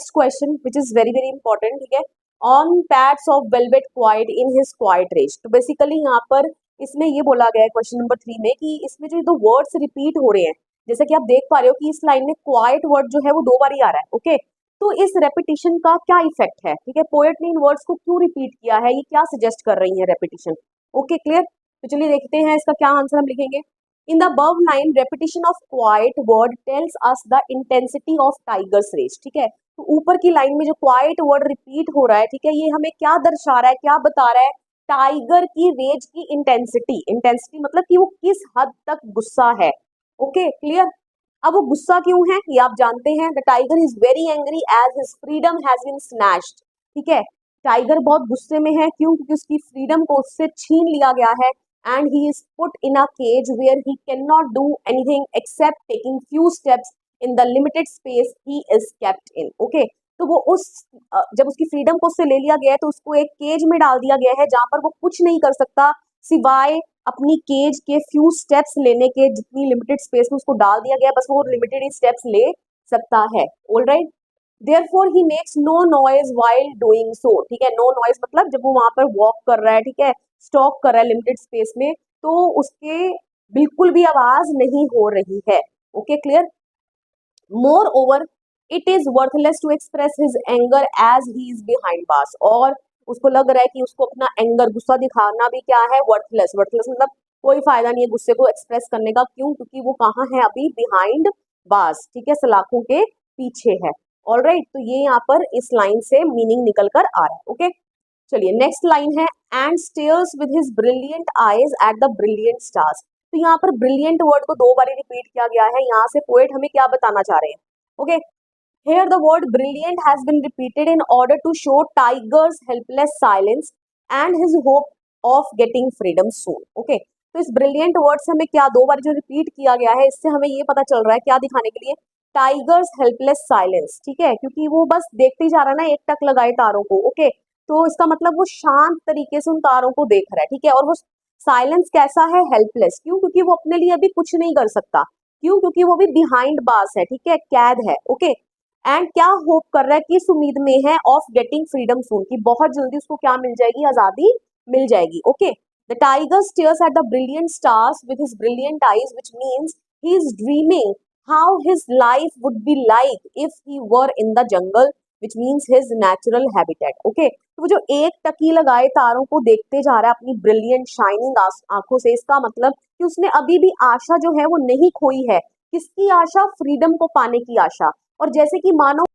Next question which is very very important, ठीक है, on pads of velvet quiet in his quiet rage. तो basically यहाँ पर इसमें ये बोला गया है क्वेश्चन नंबर 3 में कि इसमें जो दो वर्ड्स रिपीट हो रहे हैं, जैसे कि आप देख पा रहे हो कि इस लाइन में क्वाइट वर्ड जो है वो 2 बार ही आ रहा है। ओके, तो इस रेपिटेशन का क्या इफेक्ट है, ठीक है, पोएट ने इन वर्ड्स को क्यों रिपीट किया है, ये क्या सजेस्ट कर रही है रेपिटेशन। ओके क्लियर, तो चलिए देखते हैं इसका क्या आंसर हम लिखेंगे। In the above line repetition of quiet word tells us the intensity of tiger's rage, ठीक है, तो ऊपर की लाइन में जो क्वाइट वर्ड रिपीट हो रहा है, ठीक है, ये हमें क्या दर्शा रहा है, क्या बता रहा है, टाइगर की रेज की इंटेंसिटी। इंटेंसिटी मतलब कि वो किस हद तक गुस्सा है। ओके क्लियर, अब वो गुस्सा क्यों है ये आप जानते हैं। The tiger is very angry as his freedom has been snatched, ठीक है, टाइगर बहुत गुस्से में है, क्यों, क्योंकि उसकी फ्रीडम को उससे छीन लिया गया है। And he is put in a cage where he cannot do anything except taking few steps in the limited space he is kept in. Okay, तो वो उस जब उसकी फ्रीडम को उससे ले लिया गया है तो उसको एक केज में डाल दिया गया है जहां पर वो कुछ नहीं कर सकता सिवाय अपनी केज के फ्यू स्टेप्स लेने के। जितनी लिमिटेड स्पेस में उसको डाल दिया गया है बस वो लिमिटेड ही स्टेप्स ले सकता है। Alright, Therefore he makes no noise while doing so, ठीक है, नो नॉइज मतलब जब वो वहां पर वॉक कर रहा है, ठीक है, स्टॉक कर रहा है लिमिटेड स्पेस में, तो उसके बिल्कुल भी आवाज नहीं हो रही है। Okay clear, moreover it is worthless to express his anger as he is behind bars, और उसको लग रहा है कि उसको अपना एंगर गुस्सा दिखाना भी क्या है, वर्थलेस। वर्थलेस मतलब कोई फायदा नहीं है गुस्से को एक्सप्रेस करने का, क्यों, क्योंकि वो कहाँ है अभी, बिहाइंड बार्स, ठीक है, सलाखों के पीछे है। ऑलराइट, तो ये यहाँ पर इस लाइन से मीनिंग निकल कर आ रहा है। ओके चलिए नेक्स्ट लाइन है, and stairs with his brilliant eyes at the brilliant stars. तो यहाँ पर ब्रिलियंट वर्ड को 2 बार रिपीट किया गया है। यहाँ से पोएट हमें क्या बताना चाह रहे हैं। Okay, here the word brilliant has been repeated in order to show tiger's helpless silence and his hope of getting freedom soon. Okay, तो इस ब्रिलियंट वर्ड से हमें क्या 2 बार जो रिपीट किया गया है, इससे हमें ये पता चल रहा है क्या दिखाने के लिए, टाइगर्स हेल्पलेस साइलेंस, ठीक है, क्योंकि वो बस देखते ही जा रहा है ना एक टक लगाए तारों को। ओके, तो इसका मतलब वो शांत तरीके से उन तारों को देख रहा है, ठीक है, और वो साइलेंस कैसा है, हेल्पलेस, क्यों, क्योंकि वो अपने लिए अभी कुछ नहीं कर सकता, क्यों, क्योंकि वो भी बिहाइंड बार्स है, ठीक है, कैद है। ओके, एंड क्या होप कर रहा है, किस उम्मीद में है, ऑफ गेटिंग फ्रीडम सून, की बहुत जल्दी उसको क्या मिल जाएगी, आजादी मिल जाएगी। Okay, the tiger stairs at the brilliant stars with his brilliant eyes which means he is dreaming how his life would be like if he were in the jungle, which means his natural habitat. Okay, तो वो जो एक टकी लगाए तारों को देखते जा रहा है अपनी ब्रिलियंट शाइनिंग आंखों से, इसका मतलब कि उसने अभी भी आशा जो है वो नहीं खोई है। किसकी आशा, फ्रीडम को पाने की आशा। और जैसे कि मानो